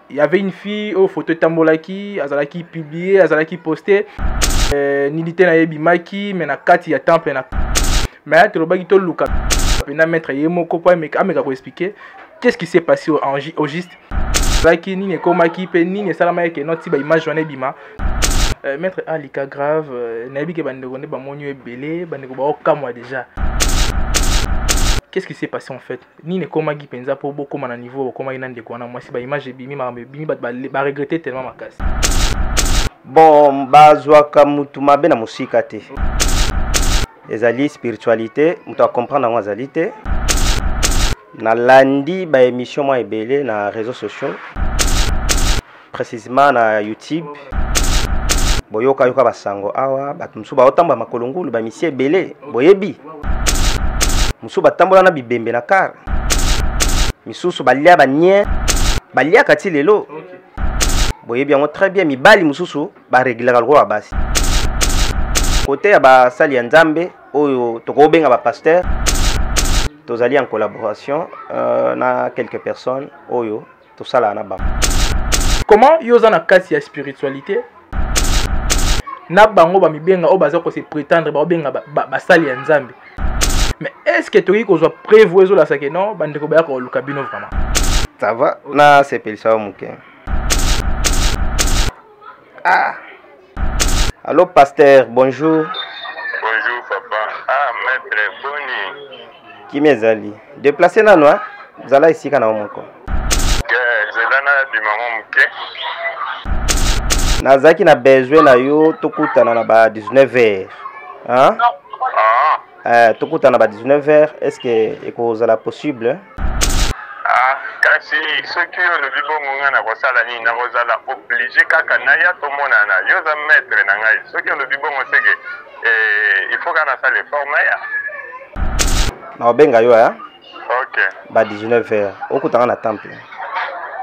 il y avait une fille au photo tambolaki, azalaki publié, azalaki posté. Nilité na yebimaki, mais na kati ya temple na. Mais tu l'as to luka. Na mettre yemoko po mais ameka ko expliquer qu'est-ce qui s'est passé au juste. Zaki ni ne komaki pe ni ne salama ke noti ba image wana bima. Maître Alika grave, na yebi ke bandeko ne ba monyo ebele, bandeko ba okamwa déjà. Qu'est-ce qui s'est passé en fait? Ni ne komaki penza po boko na niveau ko ma ndeko wana moi si ba image bimi ba regretter tellement ma casse. Bon, bazwaka mutu mabe na musika te. Ezali spiritualité, mutu a comprendre ngo ezali te. Na landi ba émission moi ebele na réseaux sociaux. Précisément na YouTube. Boyoka yoka basango awa, batu musu ba otamba makolongulu ba misie ebele, boyebi. Musu batambola na bibembe na kar. Misusu balia banye, balia kati lelo. Boyebi yango très bien mibali mususu ba régler le roi basi. Côté ya ba sali ya Nzambe oyo tokobenga ba pasteur. Tozali en collaboration na quelques personnes oyo tosala na ba. Comment yoza na kasi ya spiritualité? Na bango ba mibenga o baza ko se prétendre ba obenga ba sali ya Nzambe. Mais est-ce que tu as prévu la saque non bandeko ba ko lukabino vraiment? Ça va na sepeli ça muke. Ah. Allô pasteur, bonjour. Bonjour papa. Ah maître Boni. Qui mezali? Déplacé na noa? Zala ici kana moko. Zelana du maman muke. Nazaki na besoin na yo tokutana na ba 19h. Hein? Tokutana ba 19h, est-ce que ekozala possible? Ah, kasi ceux qui ont le bibonga na kosala ni na kozala obligé kaka na ya to mona na yo za maître na ngai. Ceux qui ont le bibonga c'est que il faut kana ça l'effort na ya. Na obenga yo hein? OK. Ba 19h, okutana na temple.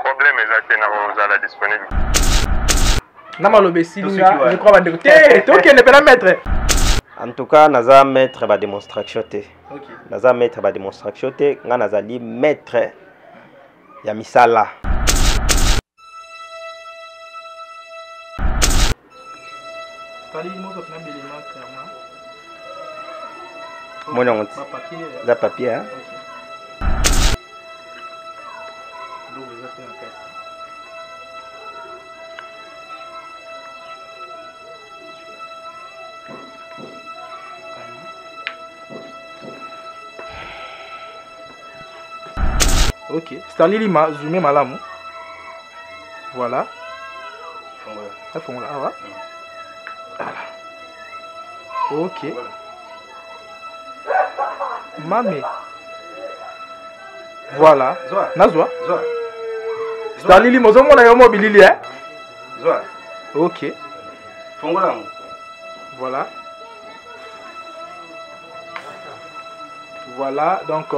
Problème exact na kozala disponible. Na malobe silinga, je crois bandeko. Toi qui ne peux pas mettre. En tout cas, naza maître ba démonstration te. OK. Naza maître ba démonstration te, nga nazali maître ya misala. Mon za papier hein? OK. Stanley Lima, zoomé malamu. Voilà. Ça fond là, voilà. OK. Mame. Voilà. Nazwa. Stanley Lima, zomo na yo mobilili hein? OK. Fongola. Voilà. Voilà, donc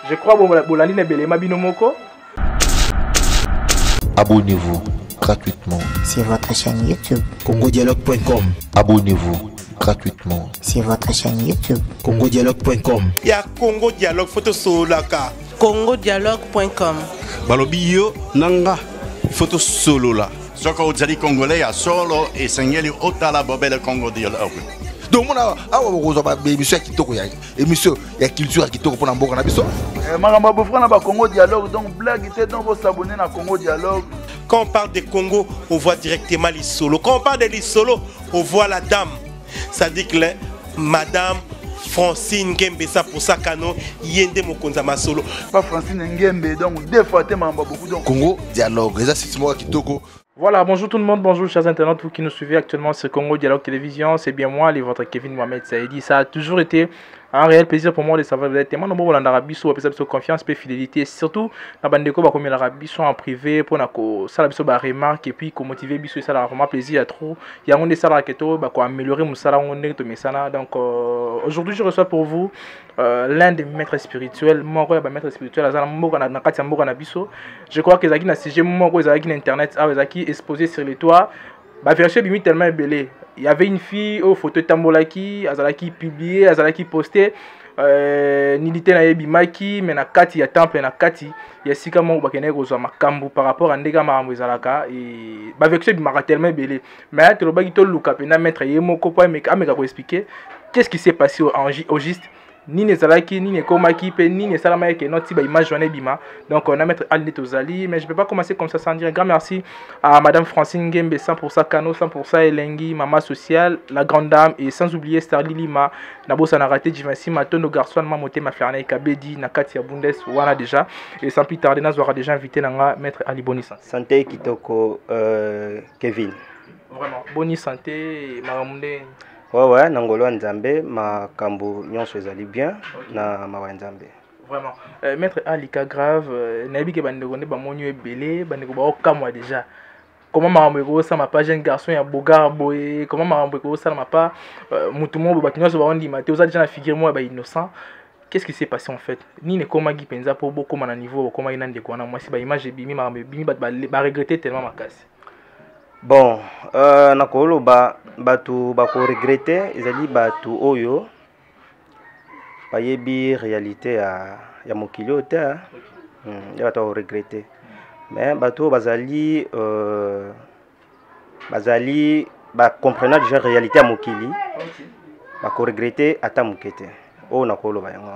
je crois que Bolali n'est pas binomoko. Abonnez-vous gratuitement sur votre chaîne YouTube congodialogue.com. Abonnez-vous gratuitement sur votre chaîne YouTube congodialogue.com. Il y a Congo Dialogue photo solaka congodialogue.com. Balobi yo nanga photo solo la. Soko ozali congolais ya solo et sengeli otala bobele Congo Dialogue. Donc on a besoin de émission kitoko ya émission ya culture kitoko pour mboka na biso. Magamba bofra na ba Congo Dialogue donc blague était donc vous s'abonner na Congo Dialogue. Quand on parle de Congo, on voit directement les solos. Quand on parle de les solos, on voit la dame. Ça dit que madame Francine Ngembe ça pour ça cano yende mokonza masolo. Pas Francine Ngembe donc deux fois tellement beaucoup donc Congo Dialogue les assistements kitoko. Voilà, bonjour tout le monde, bonjour chers internautes, vous qui nous suivez actuellement sur Congo Dialogue Télévision, c'est bien moi, votre Kevin Mohamed Saïdi. Ça a toujours été un réel plaisir pour moi de savoir que vous êtes tellement nombreux dans l'Arabie Saoudite, confiance et fidélité, et surtout dans Bandeko, comme l'Arabie Saoudite en privé, pour ça la biso remarque et puis qu'on motiver biso ça la vraiment plaisir à trop. Il y a un des salariés qui ont amélioré mon salaire donc aujourd'hui je reçois pour vous l'un des maîtres spirituels, mon maître spirituel, je crois que les sujet mon internet, exposé sur les toits. Bah version bimi tellement belé. Il y avait une fille au photo tambolaki, azalaki publié, azalaki posté. nilité na yebi maki mais na kati ya temple na kati ya sika moko bakene kozwa makambo par rapport à ndeka makambo ezalaka et ba vexe bimaka tellement belé mais to lobaki to luka pena mettre ye moko po ameka ko expliquer qu'est-ce qui s'est passé au juste ni nezalaki ni nekomaki pe ni nesalama ke noti ba image wana bima donc on a mettre Ali Tozali mais je peux pas commencer comme ça sans dire un grand merci à madame Francine Ngembe 100% Kano 100% Elengi maman sociale la grande dame et sans oublier Starly Lima na bossa na raté Jivansi Matondo garçon ma moté ma ferna Kabedi na kati ya Bundes wana déjà et sans plus tarder na déjà invité na maître Ali Boni Santé santé kitoko Kevin vraiment Boni Santé mamunde ouais nangolo nzambe makambo nyonso ezali bien na mawa nzambe vraiment maître Alika grave nayebi ke bandeko ne bamonyo ebele bandeko ba okamwa déjà comment makambo eko sa ma page un garçon ya bogar boye comment makambo eko sa ma pas mutu mo ba nyonso ba ondima te oza déjà na figure moi ba innocent qu'est-ce qui s'est passé en fait ni ne komagi penza po boko na niveau comment ina ndeko wana moi si ba image ebimi makambo ebimi ba regretter tellement makasi. Bon, nakolo batu bako regretter ezali batu oyo bayebi réalité ya mokili ote ya batu regretter mais batu bazali ba comprendre déjà réalité ya mokili bako regretter ata mokete o nakolo ba yango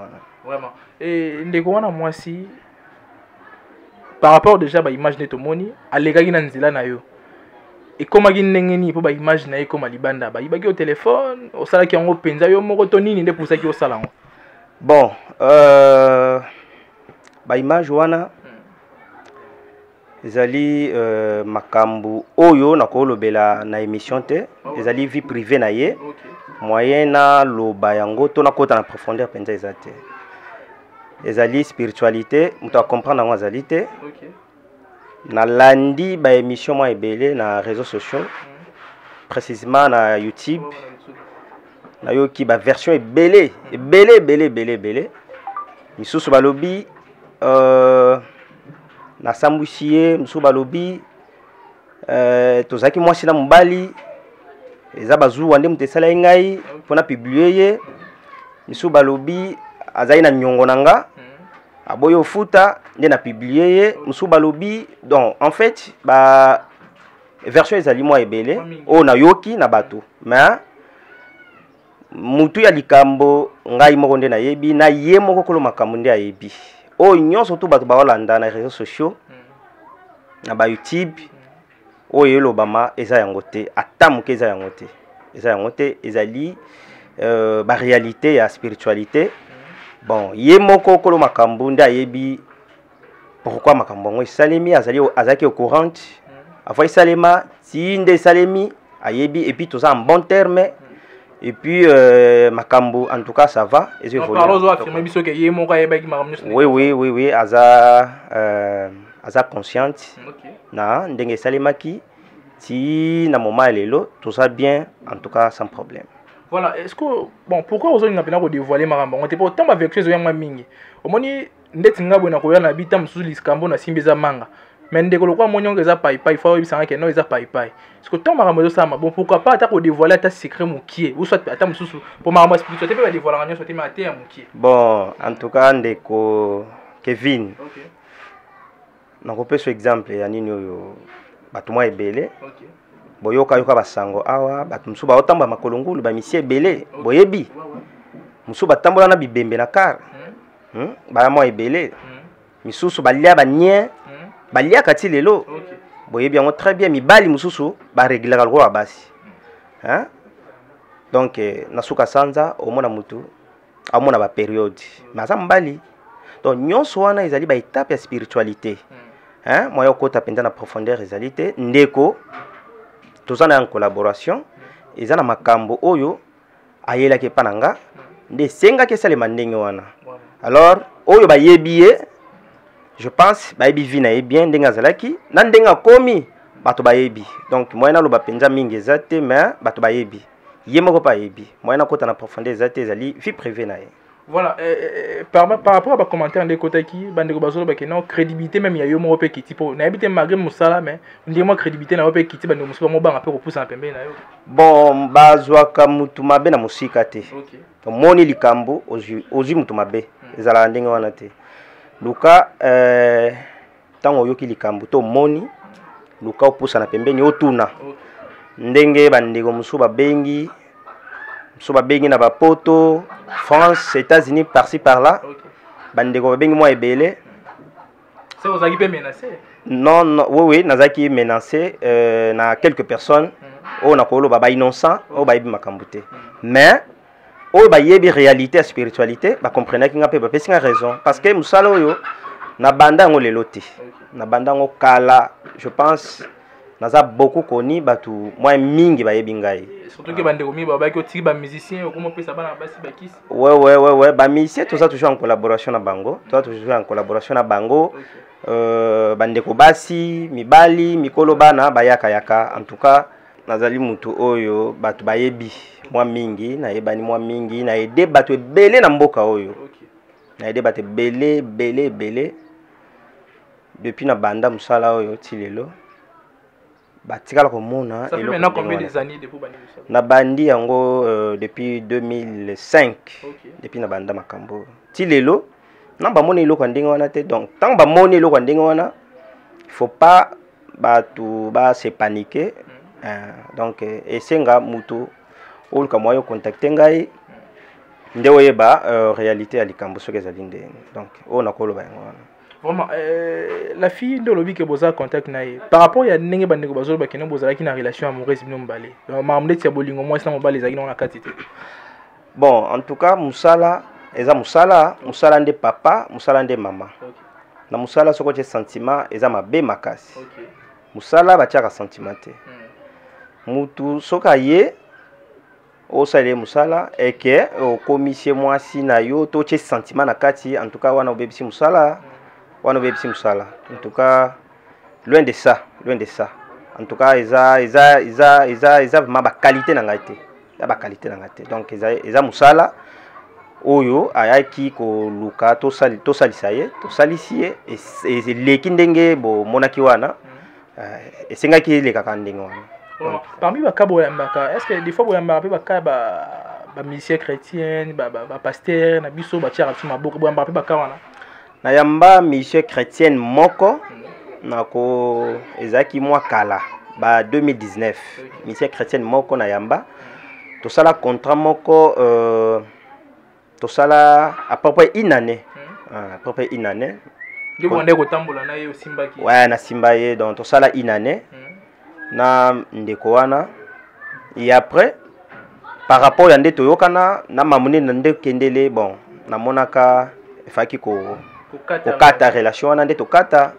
vraiment et ndeko wana mwasi par rapport déjà ba image netomoni alekaki na nzela na yo et comment il n'est pas imaginer comme libanda ba ibaki au téléphone au sala qui en penza yo moko to nini nde pour ça qui au sala bon ba image wana ezali makambu oyo na ko lobela na émission te ezali vie privée na ye moyen na loba yango to na kota na profondeur penza ezate ezali spiritualité muto comprendre ngo ezali te na landi ba émission moi ebele na réseaux sociaux précisément na YouTube na yo ki ba version ebele misusu balobi na sambusiye misusu balobi tozaki mwasi na mobali eza bazu wande mutesala ngai pona publier ye misusu balobi azai na nyongo nanga aboyo futa nde na publier ye musu balobi donc en fait ba version ezali moi ebele o na yoki na bato mais mutu ya likambo ngai moko nde na yebi na ye moko kolo makambo nde ayebi o nyonso to bato ba olanda na réseaux sociaux na ba YouTube o yelo bama eza yango te ata muke eza yango te ezali ba réalité ya spiritualité. Bon, ye moko kolo makambo nda yebi pourquoi makambo ngo salemi azaki au courant avant salema si nde salemi ayebi et puis tout ça en bon terme et puis makambo en tout cas ça va et je oui aza consciente na ndenge salema ki si na moment lelo tout ça bien en tout cas sans problème. Voilà, est-ce que bon pourquoi aujourd'hui n'a pas dévoiler makambo on était pas autant avec chose yanga mingi omoni ndeti ngabo na koya na bita msusu liskambo na simbeza manga mais ndeko lokwa monyonga za pai fa bisanga ke no eza pai est-ce que tant makambo ça bon pourquoi pas ata ko dévoiler ata secret mukie ou soit ata msusu pour makambo spiritualité peut dévoiler nganya soit maté ya mukie. Bon en tout cas ndeko Kevin nakopesa exemple ya nini oyo batu mwa ebele boyoka basango awa batu musu ba otamba makolongulu ba misie ebele boyebi musu batambola na bibembe na kar ba mwa ebele misusu balia banye balia kati lelo boyebi yango très bien mibali mususu ba régler ko basi donc nasuka sanza omona mutu amona ba période maza mbali donc nyonso wana ezali ba étape ya spiritualité moyo kota penza na profondeur ezali te ndeko tozana en collaboration ezana makambo oyo ayela ke pananga nde senga ke sale mandenge wana alors oyo ba yebiye je pense ba yebi vina e bien ndenga zalaki na ndenga komi bato ba yebi donc moyena lo ba penza mingi ezate mais bato ba yebi yemoko pa yebi moyena kota na profondeur ezate ezali vie privée na ye. Voilà, par rapport à ma commentaire de côté qui, bandeko bazolo ba non crédibilité même il y a eu mon qui type na habité malgré musala mais on dit moi crédibilité na opé qui type bandeko musala mo ba un peu repousse en pembe na yo. Bon bazwa ka mutu mabe na musika te. OK. Donc moni likambo ozi mutu mabe ezala ndenge wana te. Luka tango yoki likambo to moni luka opoussa na pembe ni otuna. Ndenge bandeko musuba bengi Soba bengi na bapoto, France, États-Unis, par-ci par-là. Bandeko bengi moi ebele. C'est vous qui peut menacer? Non, non, oui, nazaki menacé na quelques personnes. Oh na kolo baba innocent, oh ba yebi makambute. Mais oh ba yebi réalité et spiritualité, ba comprenez kinga pe ba pesinga raison parce que musalo yo na banda ngo leloti. Na banda ngo kala, je pense naza beaucoup connu batu moi mingi ba yebi ngai. Surtout que bandeko mi baba ki otiki ba musicien comment peut ça bana basi bakisi. Ouais, ba musicien tout ça toujours en collaboration na bango, tout ça toujours en collaboration na bango. Bandeko basi, mibali, mikolo bana bayaka yaka en tout cas nazali mutu oyo batu bayebi moi mingi na yebani moi mingi na ede batu ebele na mboka oyo. Na ede batu belé depuis na banda musala oyo tilelo. Batikala komona ça fait maintenant combien des années depuis bandi musala? Na bandi yango depuis 2005. Depuis na banda makambo tilelo namba moni eloko ndenge wana te donc tant ba moni eloko ndenge wana il faut pas batu ba se paniquer donc esenga mutu oluka moyo contacter ngai ndewo yeba réalité ya likambo soki ezali ndenge donc o nakoloba yango wana. Vraiment, la fille de l'objet que vous avez contact naïe. Par rapport à n'engue bandeko bazolo ba keno bozala ki na relation amoureuse bino mbale. Mamde tia bolingo moi ça mbale ezaki na katite. Bon, en tout cas musala eza musala nde papa, musala nde mama. Na musala soko te sentiment eza mabe makasi. Musala batiaka sentiment te. Mutu soka ye o sale musala eke o komisie mwasi na yo to che sentiment na kati en tout cas wana obebisi musala. En tout cas, loin de ça. En tout cas, ils ont ma qualité dans la qualité. Donc, ils ont musala. Oyo, ayaki ko luka to salisaye, to salisiye et lekindenge bo monaki wana. Et c'est nga ki le kakandenge wana. Parmi ba kabo yambaka, est-ce que des fois bo yambaka ba ka ba musicien chrétien, ba pasteur na biso ba tiara tu maboko bo yambaka ba ka wana? Na yamba mission chrétienne moko nako ezaki mwa kala ba 2019 mission chrétienne moko na yamba to sala contrat moko to sala à peu près une année Ndeko ko tambola na ye Simbaki. Ouais na Simbaye donc to sala une année na ndeko wana et après par rapport à ndeto yokana na mamune na ndeko kendele bon na monaka efaki ko kokata relation wana nde tokata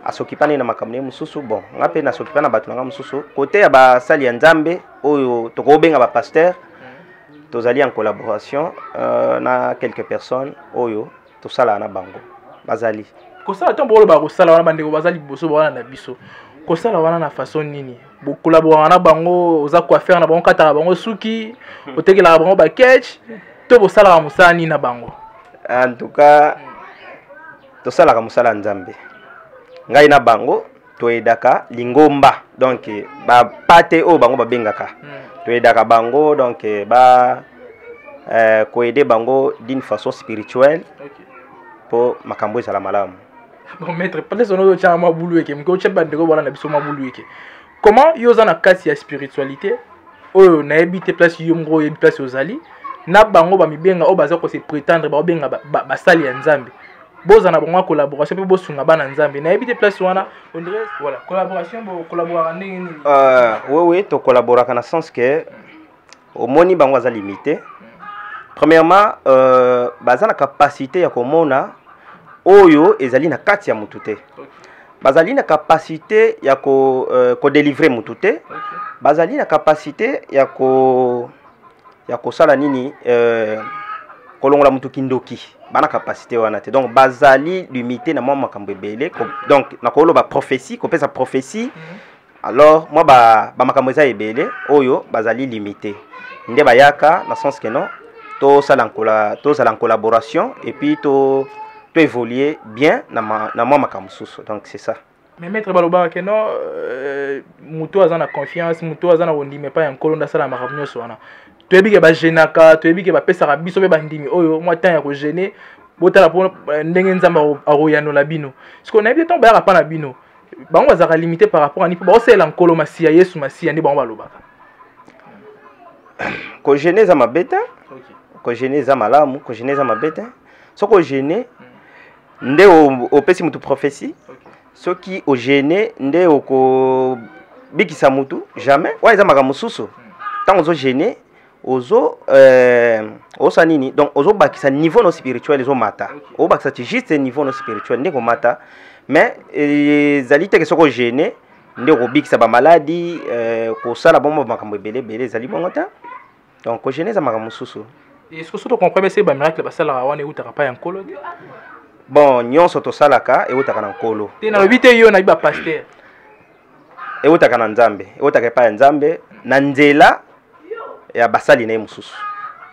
asokipane na makamne mususu bon ngape na sokipana batu nga mususu côté ya ba sali ya nzambe oyo tokobenga ba pasteur tozali en collaboration na quelques personnes oyo tosala na bango bazali kosala tombo ba kosala wana bandeko bazali boso wana na biso kosala wana na façon nini bo collaborer na bango oza quoi faire na bango kata bango suki otekela bango ba catch to bosala musala ni na bango en tout cas tosala ka musala nzambe ngai na bango toedaka lingomba donc ba pate o bango babengaka toedaka bango donc ba koede bango d'une façon spirituelle pour makambo ezala malamu. Bon maître peut-être on a mabulu eke mko cheba ndeko bana na biso mabulu eke comment yoza na kasi ya spiritualité oyo na ebite place yo ngro yebi place ozali na bango ba mibenga o baza ko se prétendre ba benga ba sali ya nzambe boza na bongo collaboration pe bosunga bana nzambe na ebite place wana on dirait voilà collaboration bo collaborer ndenge ni oui to collaborer kana sens que au moni bango za limité premièrement baza na capacité ya komona oyo ezali na kati ya mutute bazali na capacité ya ko délivrer mutute bazali na capacité ya ko sala nini kolongola mutu kindoki bana capacité wana te donc bazali limité na mwa makambo ebele donc nakolo ba prophétie ko pesa prophétie alors moi ba makambo eza ebele oyo bazali limité nde bayaka na sens que non tous en collaboration et puis tout évoluer bien dans moi makamususu. Donc c'est ça. Mais maître Baloba que non muto azana confiance muto azana ondime pas encore nda sala makamnyo sona to ebi ke ba jenaka to ebi ke ba pesa biso be bandimi oyo moi temps ya ko gêner botala pour ndenge nzamba aroyano la bino parce qu'on a bien temps ba pa na bino bango bazaka limité par rapport à ni ba osela nkolo masia Yesu masia ndi bango balobaka ko gêner za mabeta ko gêner za malamu ko gêner za mabeta so ko gêner nde o pesi mutu prophétie ce qui au gêné nde oko bikisa mutu jamais wa eza makamususu tant ozo gêné ozo osanini donc ozo bakisa niveau no spirituel ozo mata o bakisa juste niveau no spirituel nde ko mata mais zali te que soko gêné nde ko bikisa ba maladie ko sala bombo makambo belé zali bongota donc ko gêné za makamususu est-ce que tu comprends bien c'est ba miracle ba sala wana utaka pa yankolo bon nyonso tosalaka eutaka na nkolo te na lobite yo na biba pasteur eutaka na nzambe eutaka pa ya nzambe na nzela ya basali na mususu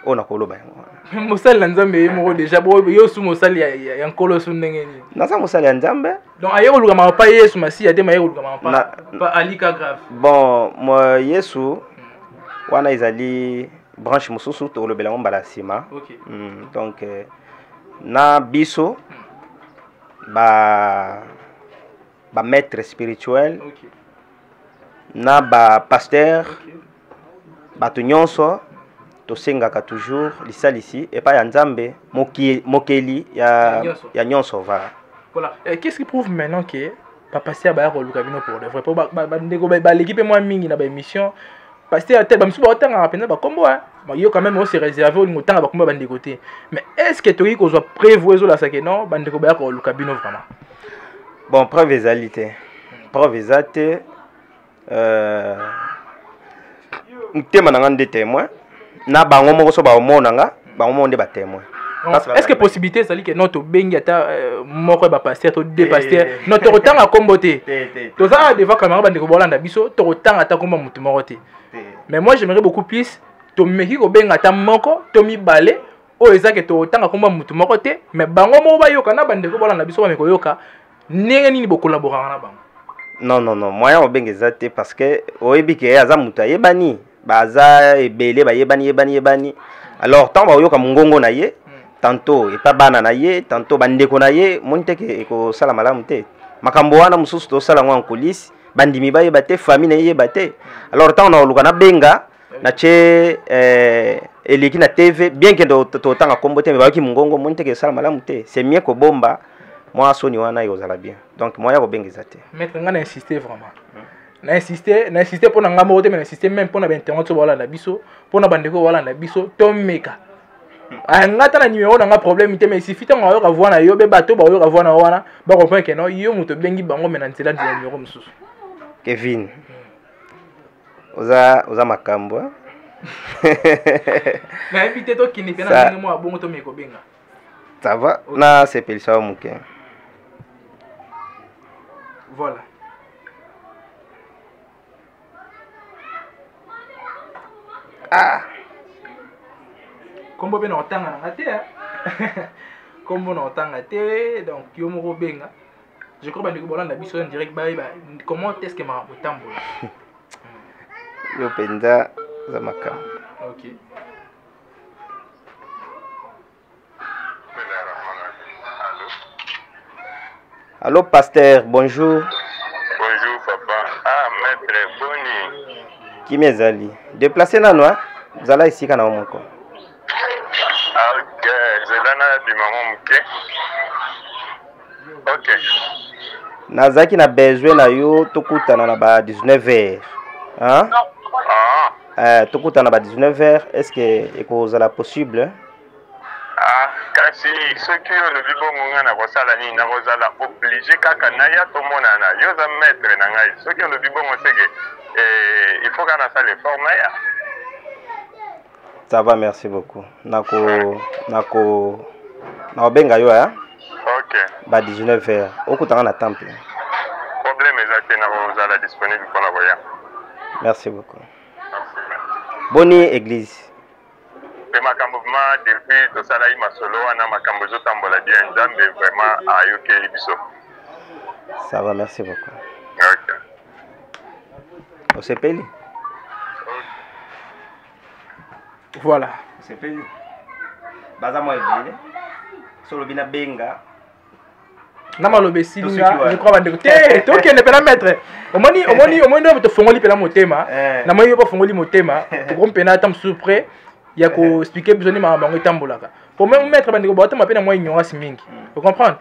ona koloba yango mosali na nzambe ye moko déjà bo yo su mosali ya nkolo su ndenge ni naza mosali ya nzambe donc ayo luka ma pa Yesu masi ate ma yo luka ma pa alika grave bon moi Yesu wana ezali branche mususu to lobela mbala sima donc na biso ba maître spirituel na ba pasteur ba tunyonso to sengaka toujours lisalisi et pas ya nzambe mokeli ya nyonso va. Voilà, qu'est-ce qui prouve maintenant que papa pasteur ba ko luka bino pour de vrai pour ba ndeko ba l'équipe moi mingi na ba émission pasteur tel ba msu ba otanga rapena ba kombo ba yo quand même on se réserver au ngotanga ba kombo ba ndégoté mais est-ce que tu ko zo prévoir zo la ça que non ba ndeko ba ko luka bino vraiment bon preuve ezalité mutema nanga nde témoin na bango moko so ba omonanga bango mo nde ba témoin. Est-ce que possibilité ça dit que notre bengi ata moko ba pasteur to deux pasteurs notre otanga komboté to ça devant caméra ba ndeko bolanda biso to otanga ata komba mutu moko té mais moi j'aimerais beaucoup plus to meki ko benga ata moko to mi balé o ezake to otanga komba mutu moko té mais bango mo ba yoka na ba ndeko bolanda biso ba meko yoka ndenge nini bo collaborer na bango. Non moyen o benga ezate parce que oyebi ke aza mutu ayebani baza ebele ba yebani alors tant ba yoka mungongo na ye tantôt et pas bana na ye tantôt bandeko na ye monteke ko sala malamu te makambo wana mususu to sala ngwa kolisi bandimi ba yeba te famille na ye bate alors tant na luka na benga na che eliki na TV bien que to tanga kombo te ba ki mungongo monteke sala malamu te c'est mieux ko bomba moi soni wana yo zala bien donc moi ya ko benga zate maître ngana insister vraiment na insister pour nga mo te mais insister même pour na internet wala na biso pour na bandeko wala na biso to meka ngata na numéro nga problème te mais suffit tant nga yo voir na yo be bato ba yo voir na wana ba comprendre que non yo muto bengi bango mais na nzela de numéro mususu Kevin oza makambo na invité to kini pe na ndenge mo abongo to meko benga ça va na sepeli sawa muke voilà kombo be na otanga na te kombo na otanga te donc yo moko benga je crois bandi ko bolanda biso en direct ba comment est-ce que ma otambola yo penza za maka OK Allô pasteur bonjour. Bonjour papa. Ah maître Boni. Qui mezali déplacé na noa zala ici kana moko. Ok, zelana di maman muke. Ok. Nazaki na besoin na yo tokutana na ba 19h. Hein? Tokutana ba 19h, est-ce que ekozala possible? Ah, kasi soki yo lobi bongo nga na kosala nini na kozala obligé kaka na ya tomona na yo za maître na ngai. Soki yo lobi bongo seke il faut kana sala effort na ya. Ça va, merci beaucoup. Nako benga yo hein? OK. Ba 19h. Okutanga na temple. Problème exact na kozala disponible pour la voya. Merci beaucoup. Bonne église. pe makambo vraiment depuis tosala yi masolo wana makambo ezotambola bien nzambe vraiment ayokeli biso. Ça va, merci beaucoup. Ok. Osepeli. Voilà. Osepeli. Baza mo ebele. Solo bina benga. Nama lobe silinga, je crois bande te tokende pela maître. Omoni to fongoli pela motema. Na moi pas fongoli motema, pour pena tam surprès. Ya ko expliquer besoin ma bango tambolaka. Pour même maître bande ko ba tama pena moi ignorance mingi. Vous comprenez?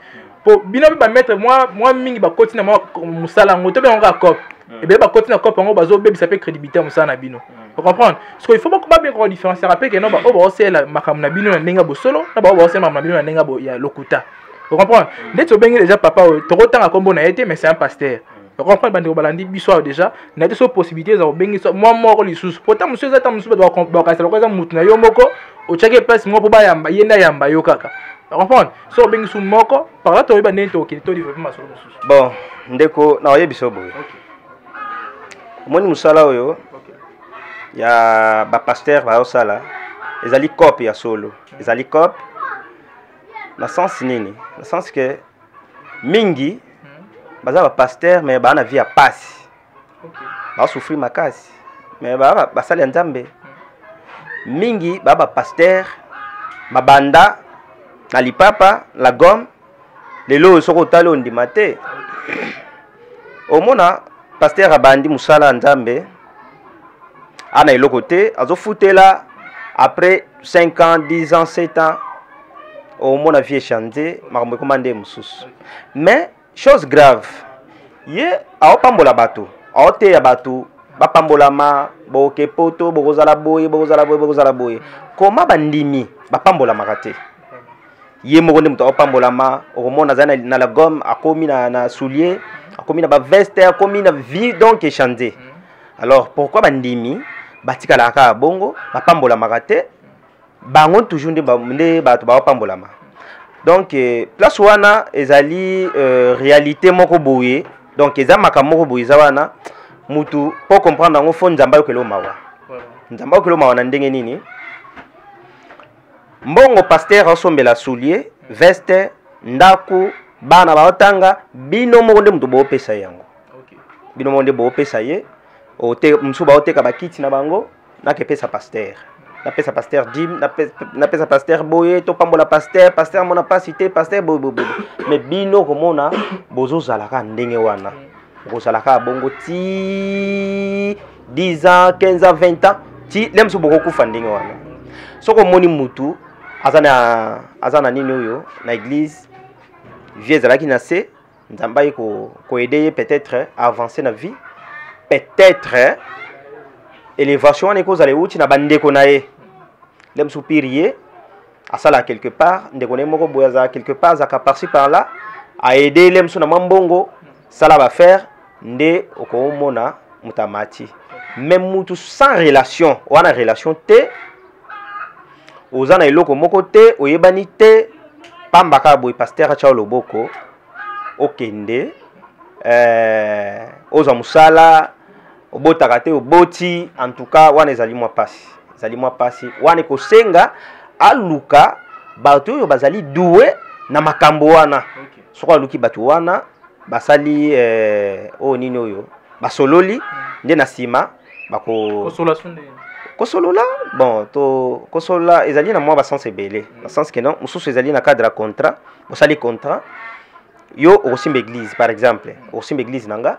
Pour bino ba maître moi mingi ba continue moi musala ngoto be nga cop. Et bien ba continue cop ngo bazo be ça peut crédibilité musala na bino. Vous comprenez? Parce qu'il faut pas bien qu'on différencier rappeler que non ba o ba c'est la makam na bino na ndenga bosolo, na ba o c'est makam na bino na ndenga bo ya lokuta. Vous comprenez? Dès que tu as déjà papa, tu as autant à combo na été mais c'est un pasteur. Vous comprenez? Bande balandi biso déjà, na des possibilités za bengi moi moko li sous. Pourtant monsieur za tamusu doit casser le cosa mutuna yo moko, o cheke place mo po ba yamba yenda yamba yo kaka. Vous comprenez? So bengi sous moko, par là tu vas nento ki to développement sur le. Bon, ndeko na oye biso boy. Moni musala oyo. Ya ba pasteur ba osala. Ezali cop ya solo. Ezali cop. Na sens nini? Na sens que mingi baza ba pasteur mais ba na vie ya passe. Ba souffrir makasi. Mais ba sali nzambe. Mingi ba pasteur ba banda na lipapa la gomme lelo soko talo ndimate. Omona pasteur abandi musala nzambe ana eloko te azofutela après 5 ans, 10 ans, 7 ans au mon avis chanté makambo commandé mususu. Mais chose grave, ye a pambola bato, a te ya bato, ba pambola ma, bo ke poto, bo kozala boye. Comment bandimi ba pambola makate? Ye mo konde muto a pambola ma, o mona zana na la gomme, a komi na soulier, a komi na ba veste, a komi na vie donc est chanté. Alors pourquoi bandimi batika la ka bongo, ba pambola makate? Bangon toujours nde bato ba pambola ma. Donc place wana ezali réalité moko boye. Donc eza makamoko boye za wana mutu pour comprendre ngo fo nzamba yokelo mawa. Nzamba yokelo mawa na ndenge nini? Mbongo pasteur osombela soulier, veste, ndaku, bana ba otanga, bino moko nde mutu bo pesa yango. OK. Bino moko nde bo pesa ye. Ote msuba oteka bakiti na bango na ke pesa pasteur. Na pesa pasteur Jim, na pesa pasteur Boye, to pambola pasteur mona pas cité, pasteur bobo. Mais bino komona bozo zalaka ndenge wana. Bozo zalaka bongo ti 10 ans, 15 ans, 20 ans, ti lemso boko kufa ndenge wana. Soko moni mutu azana nini oyo na église vieux zalaki na se nzamba ko aider peut-être à avancer na vie. Peut-être élévation wana ekozala euti na bandeko na ye. L'homme soupirier, à ça là quelque part, ndeko moko boyaza quelque part, zaka par-ci par-là, a aider l'homme sur na mambongo, ça là va faire, nde okomona mutamati. Même mutu sans relation, ou en relation te, ozana eloko moko te, oyebani te, pambaka boy pasteur achao loboko, okende, oza musala, obotaka te oboti, en tout cas, wana ezali mwa pasi. Zali mwa pasi wane kosenga aluka bato yo bazali doué na makambo wana. Soko aluki bato wana basali o nini oyo basololi nde na sima bako kosolola bon to kosolola ezali na mwa ba sens ebele na sens que non mususu ezali na cadre contrat bosali contrat yo osimba église par exemple osimba église nanga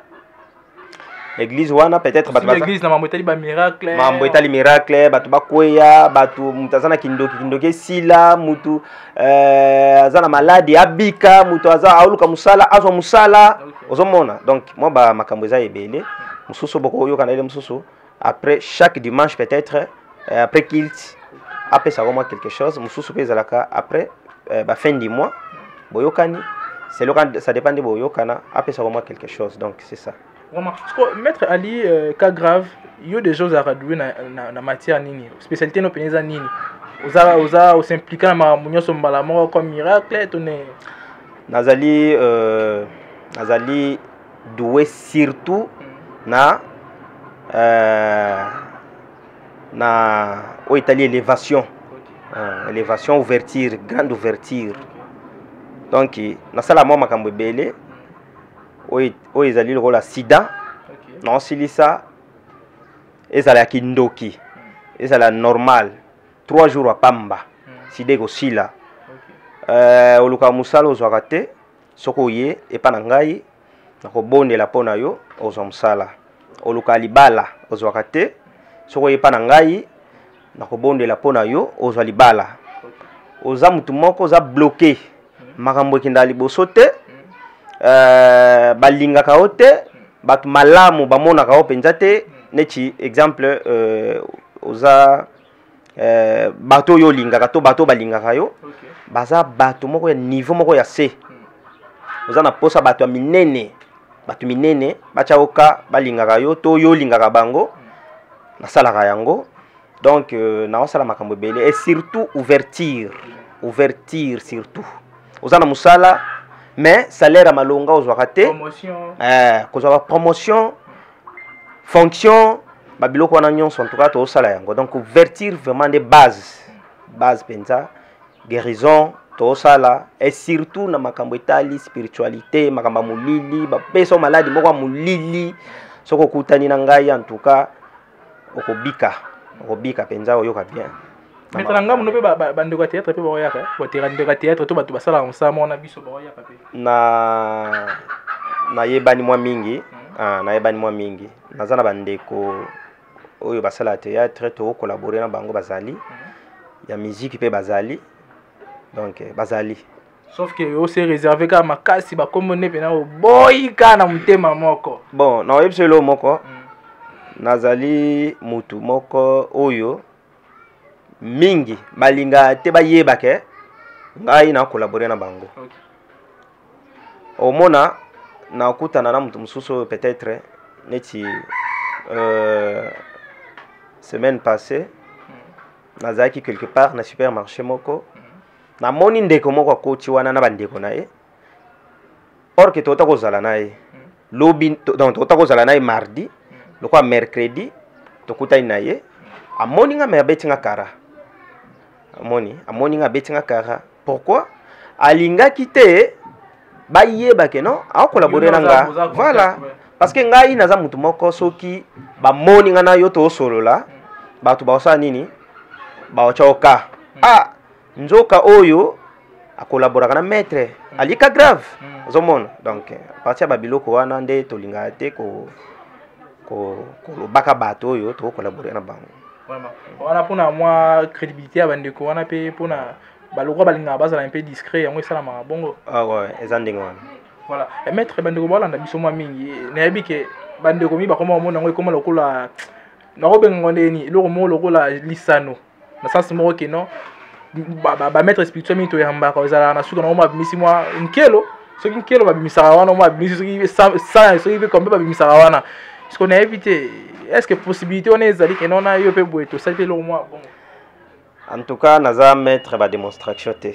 l'église wana peut-être batu l'église na mambo etali ba miracle mambo etali miracle batu bakweya batu mutazana kindoki sila mutu azana maladi abika mutu aza auluka musala azwa musala ozomona. Donc moi ba makambo eza ebele mususu boko yoka na ile mususu après chaque dimanche peut-être après kilt après ça vraiment quelque chose mususu pe zalaka après ba fin du mois boyokani c'est le ça dépend de boyokana après ça vraiment quelque chose. Donc c'est ça. Vraiment. Parce que Maître Ali, cas grave, il y a des choses à réduire dans la matière nini. Spécialité nos pénèses nini. Osa s'impliquer dans la son malamor comme miracle, tonné. Nazali doué surtout na au Italie élévation. élévation, ouverture, grande ouverture. Donc nasala mwa makambo ebele oyo ezali lokola sida naosilisa ezala ya kindoki ezala normal 3 jours apamba sida ekosila oluka mosala ozwaka te soki oye epa na ngai nakobondela mpo na yo ozwa mosala oluka libala ozwaka te soki oye epa na ngai nakobondela mpo na yo ozwa libala oza mutu moko oza bloqué makambo ekenda liboso te balingaka yo te bato malamu bamonaka yo mpenza te neti exemple oza bato oyo olingaka to bato balingaka yo baza bato moko ya niveau moko ya se oza na posa bato ya minene bato minene batya oka balingaka yo to yo olingaka bango nasalaka yango donc naosala makambo ebele et surtout ouverture surtout oza na musala mais salaire malonga ozwaka te kozwaka promotion fonction babiloko wana nyonso en tout cas tosala yango donc ouverture vraiment des bases penza guérison tosala et surtout na makambo etali spiritualité makambo mulili bapesa maladi moko mulili soko okutani na ngai en tout cas okobika penza oyoka bien. Maître nga muno pe bandeko ya théâtre pe baoyaka bandeko ya théâtre to bato basala mosama wana biso baoyaka pe na yebani mwa mingi nayebani mwa mingi naza na bandeko oyo basala théâtre to collaborer na bango bazali ya musique pe bazali donc bazali sauf que on s'est réservé ka makasi ba komone pena boyika na mutema moko bon na yebselo moko nazali mutu moko oyo mingi balinga te bayeba ke ngai na collaborer na bango omona na okutana na mutu mususu peut-être neti semaine passée nazaki quelque part na supermarché moko na moni ndeko moko akoti wana na bandeko na ye or que tota kozala na ye lobi donc tota kozala na ye mardi lokwa mercredi tokutani na ye amoni nga me abetinga kara amoni nga betinga kara pourquoi alingaki te bayeba ke non a collaborer na nga voilà parce que ngai naza mutu moko soki bamoni nga na yo to solola bato baosala nini baochoka nzoka oyo a collaborer na maître alika grave ozomona donc à partir ba biloko wana nde tolinga te ko baka bato oyo to collaborer na bango wana pona moi crédibilité ya bandeko wana pe pona baloko balinga bazala un peu discret yango esala ma bongo ouais ezandinga wana voilà et maître bandeko balanda biso mwa mingi nayebi ke bandeko mi bakoma omona yango ekoma lokola nakobenga ndeni eloko moko lokola lisano na sens moko ke non ba maître spirituel mi to yambaka ezala na suka na oma bimisi mwa nkelo soki nkelo babimisaka wana oma bimisi soki sa soki pe kombe babimisaka wana est-ce qu'on a évité est-ce que possibilité on est allé que non a eu peu boeto ça fait le mois bon en tout cas naza maître ba démonstration te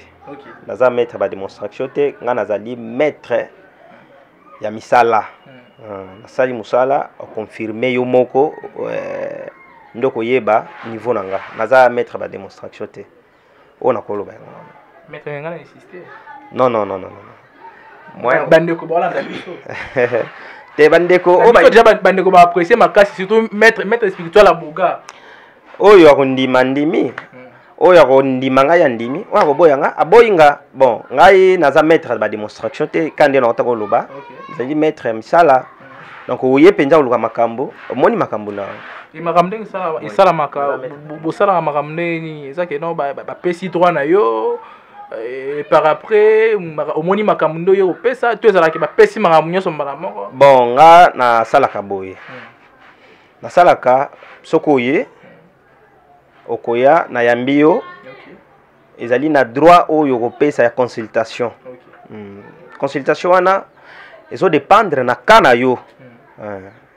naza maître ba démonstration te nga nazali maître ya misala nasali musala confirmer yo moko ndoko yeba niveau nanga naza maître ba démonstration te on a koloba maître nga na insister non moi bandeko bolanda biso te bandeko déjà bandeko ba apprécier makasi surtout maître spirituel à Boga oyo akondima ndimi oyo akondima ngai ya ndimi oyo akoboyanga aboyinga bon ngai naza maître ba démonstration te kande na otako loba zali maître ya misala donc oye penza oluka makambo omoni makambo na makambo isala makambo bosala makambo ni ezake no ba pesi droit na yo et par après omoni makambo ndo yo pesa to ezala ke ba pesi makambo nyonso mbala moko bon nga na salaka boye na salaka sokoye okoya na yambio ezali na droit oyo kopesa ya consultation consultation wana ezo dépendre na kana yo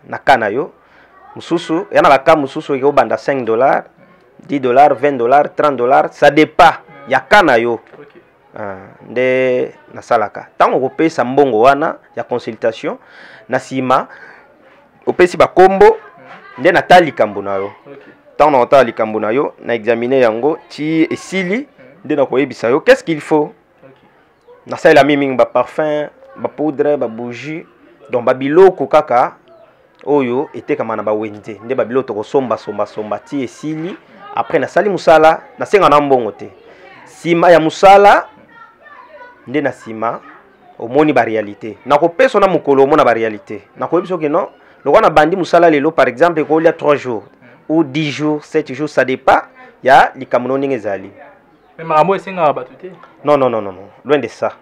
na kana yo mususu yana baka mususu eko banda $5 $10 $20 $30 ça dépend ya kana yo nde nasalaka tango kopesa mbongo wana ya consultation na sima opesi bakombo nde natali kambo na yo tant na ota likambo na yo na examiner yango ti esili nde na koyebisa yo qu'est-ce qu'il faut na sala mimi ba parfum ba poudre ba bougie donc ba biloko kaka oyo etekama na ba wende nde ba biloko kosomba ti esili après na sali musala na senga na mbongo te sima ya musala nde na sima omoni ba réalité na kopesa na mukolo omona ba réalité na koyebisa ke non lokwa na bandi musala lelo par exemple ko lia 3 jours ou 10 jours 7 jours ça dépend ya likamno ninge zali mais makambo esenga batute non loin de ça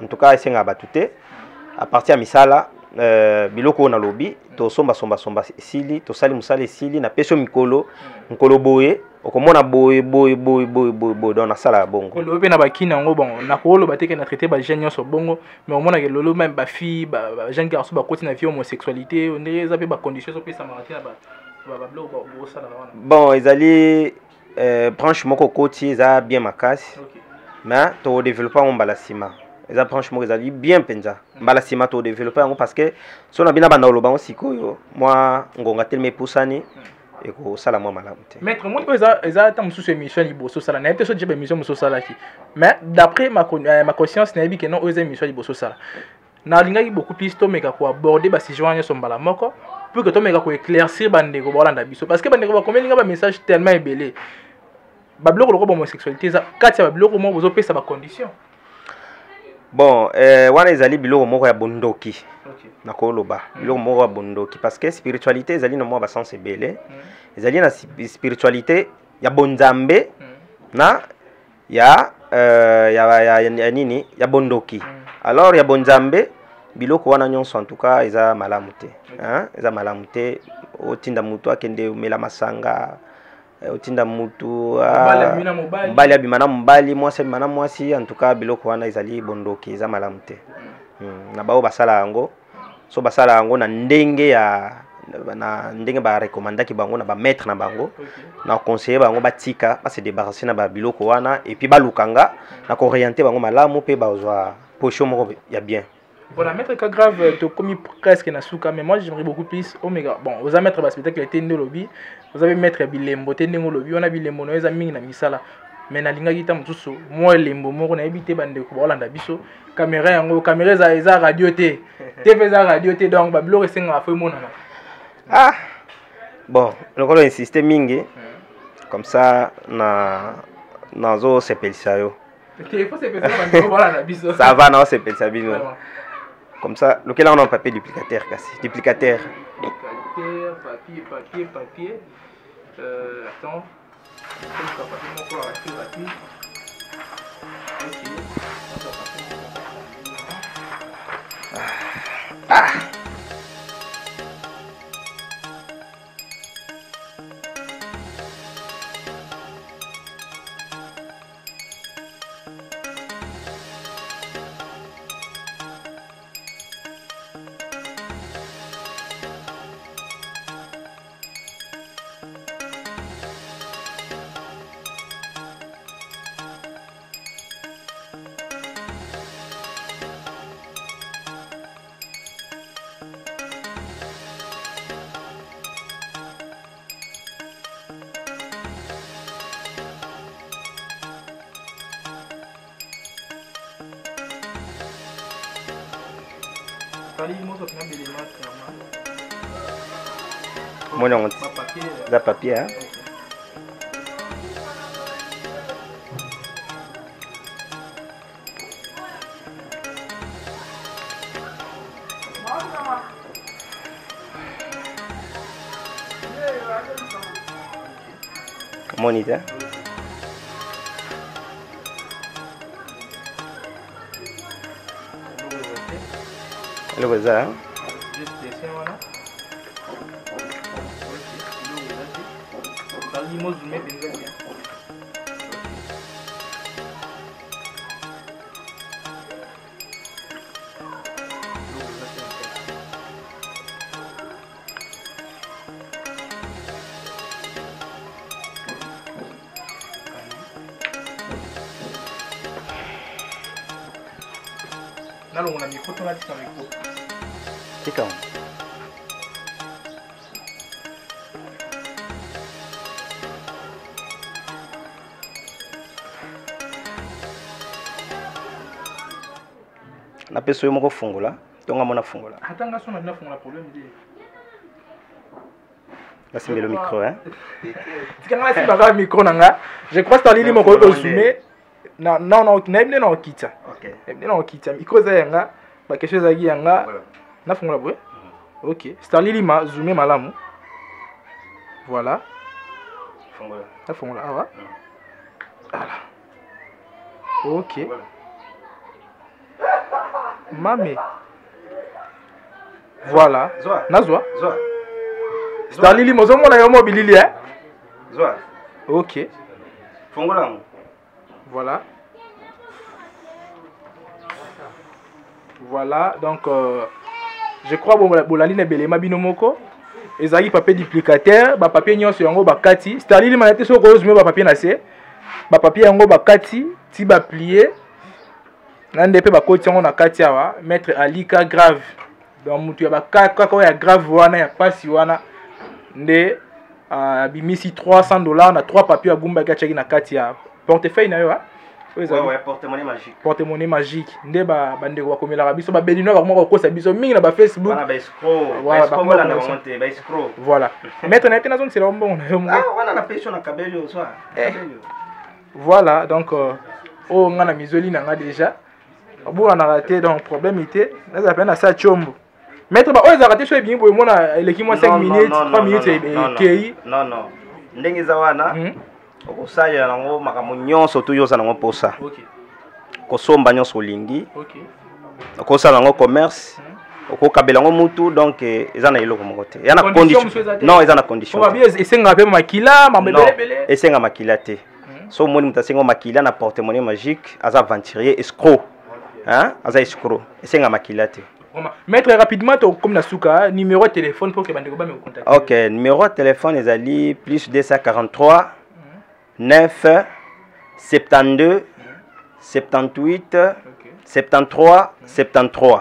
en tout cas esenga batute à partir ya misala biloko na lobi to somba sili to sali musala sili na peso mikolo boye okomona boye dans la salle bongo ko lobe na bakina ngo bon na ko lo bateke na traiter ba jeune so bongo mais omona ke lolo même ba fille ba jeune garçon ba koti na vie homosexualité on est za pe ba conditions so pe sa matin ba bloko ba sala wana bon ezali branche moko koti eza bien makasi mais to développer on balasima eza branche moko ezali bien penza balasima to développer yango parce que so na bina banda loba on sikoyo moi ngonga telme pusani et ko sala moi malamu te maître moi eza ta mususu émission liboso sala na peut-être j'ai émission mususu sala ki mais d'après ma conscience na bi que non eza émission liboso sala na lingaki beaucoup plus to meka ko aborder ba sujet so mbala moko pour que to meka ko éclaircir bandeko bolanda biso parce que bandeko ba communiquer ba message tellement ébélé ba bloko loko ba homosexualité za kati ya ba bloko mo bozo pesa ba condition bon wana ezali biloko moko ya bondoki na koloba biloko moko ya bondoki parce que spiritualité ezali na mwa ba sens ebele ezali na spiritualité ya bonzambe na ya nini ya bondoki alors ya bonzambe biloko wana nyonso en tout cas eza malamu te hein eza malamu te otinda mutu akende mela masanga otinda mutu mbali abimana mbali mwasi abimana mwasi en tout cas biloko wana ezali bondoki eza malamu te na bao basala yango so basala yango na ndenge ba recommandaki bango na ba maître na bango na conseiller bango batika ba se débarrasser na ba biloko wana et puis balukanga na ko orienter bango malamu pe bazwa pocho moko ya bien. Voilà, maître cas grave, tu as commis presque na souka, mais moi j'aimerais beaucoup plus. Omega, bon, vous avez maître spectacle était dans lobby, vous avez maître bilembo était dans lobby, on a bilembo nous amis na misala. Mais na linga kita mutuso, moi lembo moko na habité bande ko bolanda biso, caméra yango, caméra za radio té. TV za radio té donc ba blog senga fa mona. Ah. Bon, le colo insiste mingi. Comme ça na zo sepelisa yo. Il faut sepelisa bande ko bolanda biso. Ça va na sepelisa bino. Comme ça, lequel on a un papier duplicateur cassé. Duplicateur. Papier. Attends. Ah. Moi non, ça papier hein. Moniteur. Le bazar. Nalo una micro to na tika micro. Tika. na peso yo moko fungola tonga mona fungola atanga sona na fungola problème de là c'est le micro hein tikanga si baka micro nanga je crois que Starlili moko ko zoomer na ebne na okita OK ebne na okita micro za yanga ba quelque chose agi yanga na fungola boye OK Starlili ma zoomer malamu voilà fungola na fungola awa voilà OK Mame. Voilà. Nazwa. Starlili mozo mona yo mobilili hein. Zwa. OK. Fongola. Voilà. Voilà donc je crois bolali na belema binomoko ezali papier duplicateur ba papier nyonso yango bakati Starlili manete soko ozume ba papier na se ba papier yango bakati ti ba plier nande pe bakoti yango na kati awa maître Alika grave donc mutu ya bakaka ya grave wana ya pasi wana nde bimisi $300 na 3 papiers ya gumba kachaki na kati ya portefeuille na yo ha ouais porte-monnaie magique porte-monnaie magique nde bandeko bakomelaka biso babelino bakomoko kokosa biso mingi na ba Facebook wana ba escroc voilà maître na tena zone c'est la mbongo na yo mo wana na peso na kabelio so voilà donc o ngana mizoli na nga déjà bon on a raté donc problème était là ça peine à ça chombo maître ba oza raté so bien boy mona eleki moi 5 minutes 3 minutes et non ndenge za wana okosala nango makambo nyonso to yoza nango posa OK kosomba nyonso lingi OK okosala nango commerce okokabela ngo mutu donc eza na eloko moko te ya na condition non eza na condition on va bien esenga pe makila mambebele esenga makila te so moni mutasenga makila na porte-monnaie magique aza aventurier escroc hein aza escroc esenga makila te maître rapidement comme na suka numéro de téléphone pour que bandeko ba me contacter OK numéro de téléphone ezali plus 243 9 72 78 73 73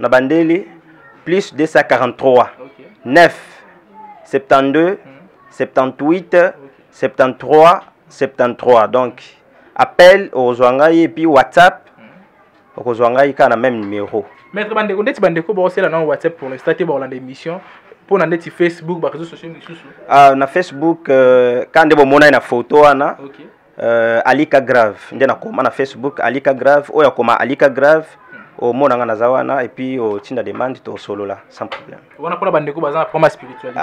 na bandeli plus 243 9 72 78 73 73 donc appel aux Zwangai et puis WhatsApp aux Zwangai ka na même numéro maître bandeko ndeti bandeko ba osela na WhatsApp pour l'instant te ba olanda émission pour na ndeti Facebook ba réseaux sociaux misusu na Facebook quand de bomona na photo wana Alika grave nde na koma na Facebook Alika grave oya koma Alika grave au mona nga nazawana et puis au tinda demande to solo là sans problème wana pona bandeko bazana pour ma spiritualité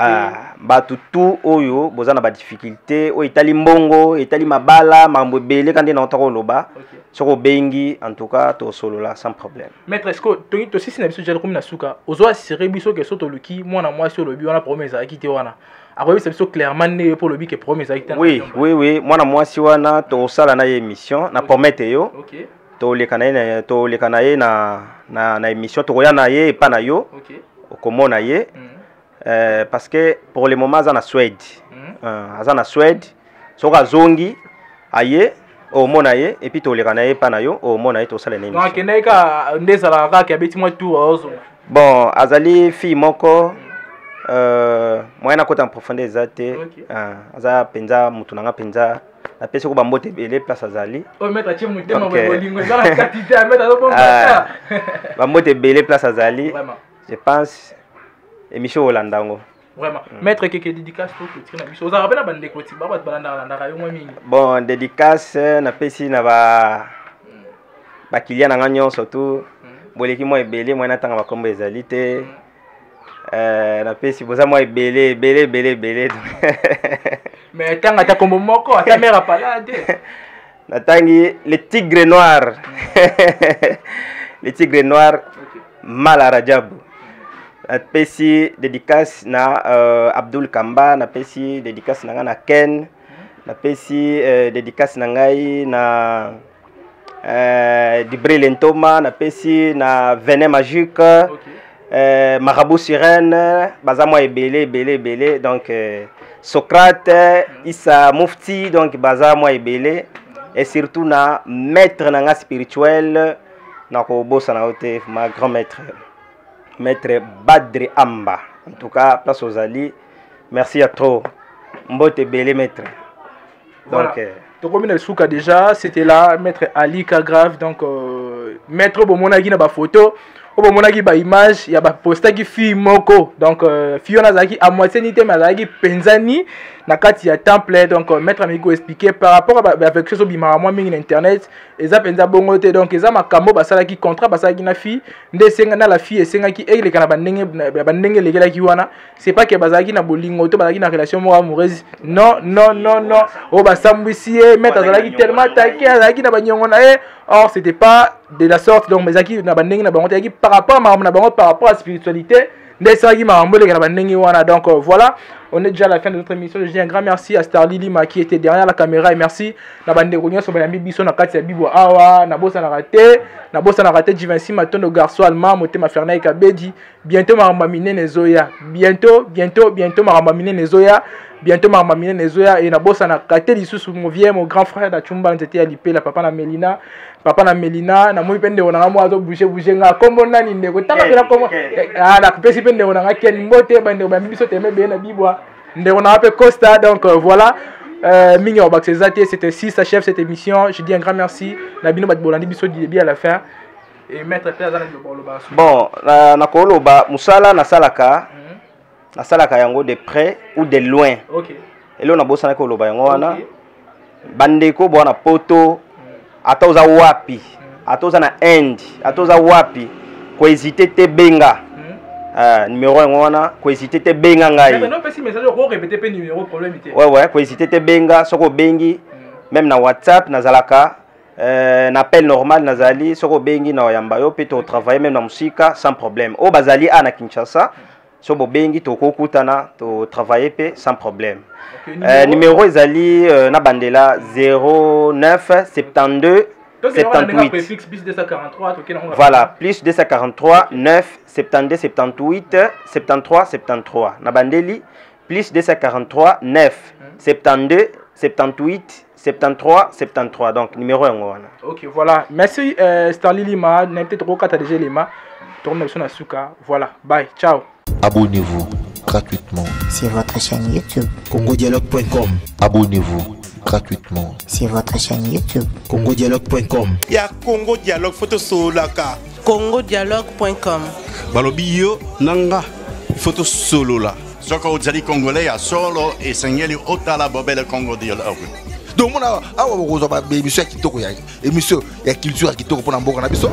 batu tout oyo bozana ba difficulté o itali mbongo itali mabala mambo belé quand na otako loba soko bengi en tout cas to solo là sans problème maître est-ce que to sisi na biso jalo comme na suka ozo assurer biso que soto luki mwana moi sur le bi wana promesse a quitté wana après ça biso clairement né pour le bi que promesse a quitté oui mwana moi si wana to sala na émission na promettre yo OK to lekana ye na émission to koya na ye et pas na yo OK okomona ye parce que pour le moment za na Suède aza na Suède soka zongi aye o mona ye et puis to lekana ye pas na yo o mona ye to sala na émission donc ndeka ndezala ka beti moi tout ozo bon azali fille moko moyena kota en profondeur ezate aza penza mutu nanga penza la pese ko bambote belé place azali o mettre ti mutema bolingo za la quantité à mettre bon ça bambote belé place azali je pense émission Holandango vraiment maître keke dédicace pour que na biso za rapena bande ko ti ba balanda yo mingi bon dédicace na pesi na ba kilia na nganyo surtout boleki mo ebele mo na tanga bakombo ezali te na pesi boza mo ebele mais tanga ta kombo moko ata mera palade natangi le tigre noir le tigre noir Mala Rajabu na pesi dédicace na Abdul Kamba na pesi dédicace na na Ken na pesi dédicace na ngai na Dibril Ntoma na pesi na Venin Magique Marabout Sirène baza mo ebele donc Socrate Issa Mufti donc baza mo ebele et surtout na maître nanga spirituel na ko bossa na ote ma grand maître Badri Amba en tout cas place aux Ali merci à trop mbote belé maître donc comme il souka déjà, c'était là, maître Ali Kagrave, donc maître Bomonagi na ba photo, Bomonagi ba image, il y a ba posta qui fille moko, donc Fiona Zaki à moitié nité mais Zaki penzani na kati ya temple, donc maître Amigo expliqué par rapport avec ce bimara moi mingi internet, eza penza bongote donc eza makambo basala qui contrat basala qui na fille, nde senga na la fille et senga qui ele kana bandenge legela ki wana, c'est pas que bazaki na bolingo to bazaki na relation mo amoureuse, non o basambwisi maître Zaki tellement taqué Zaki na banyongo na or c'était pas de la sorte donc bazaki na bandenge na bangote par rapport à la spiritualité. Donc voilà, on est déjà à la fin de notre émission. Je dis un grand merci à Starly Lima qui était derrière la caméra et merci na bande Rogna sur Bayambi Biso na Katia Bibo Awa na bossa na raté Jivansi Matondo garçon allemand Motema Fernay Kabedi bientôt Maramamine Nezoya bientôt Maramamine Nezoya bientôt Maramamine Nezoya et na bossa na Katé Lisusu mon vieux mon grand frère d'Achumba était à l'IP la papa na Melina na moi pende ona moi zo bouger nga kombo nani ndeko taka pela kombo la pesi pende ona nga ken mbote bande ba biso teme be na bibwa ndeko na pe Costa donc voilà mingi obaxezate c'était 6 ça chef cette émission. Je dis un grand merci na bino bat bolandi biso di à la fin et maître Père Zana bon na koloba musala na salaka yango de près ou de loin. OK et là on a bossana koloba yango wana bandeko bona poto atoza wapi atoza na end atoza wapi ko hésiter te benga numéro ngona ko hésiter te benga ngai mais non si message ko répéter pe numéro problèmeité ouais ko hésiter te benga soko bengi même na WhatsApp nazalaka na appel normal nazali soko bengi na yamba yo pe to travailler même na musika sans problème o bazali na Kinshasa soko bengi to kokutana to travailler pe sans problème. Numéro ezali na bandela 09 72 78 voilà plus 243 9 72 78 73 73 na bandeli plus 243 9 72 78 73 73 donc numéro yango. OK voilà merci Starly Lima n'a peut-être trop déjà Lima tourne sur Nasuka voilà bye ciao. Abonnez-vous gratuitement sur votre chaîne YouTube congodialogue.com. Abonnez-vous gratuitement sur votre chaîne YouTube congodialogue.com. Il y a Congo Dialogue photo solaka congodialogue.com. Balobi yo nanga photo solo la. Soko ozali congolais ya solo et sengeli otala bobele Congo Dialogue. Donc mona awa bokozo ba émission kitoko ya émission ya culture kitoko pona mboka na biso.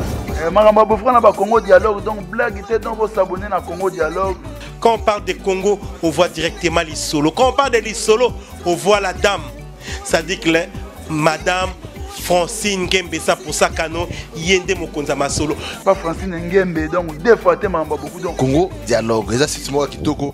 Makamba bofra na ba Congo Dialogue donc blague était donc vous s'abonner na Congo Dialogue. Quand on parle de Congo, on voit directement les solos. Quand on parle de les solos, on voit la dame. Ça dit que Madame Francine Ngembe, ça pour ça Kano, Yende Mokonzama solo. Pas Francine Ngembe, donc deux fois, beaucoup donc. Congo Dialogue, les assises moi kitoko.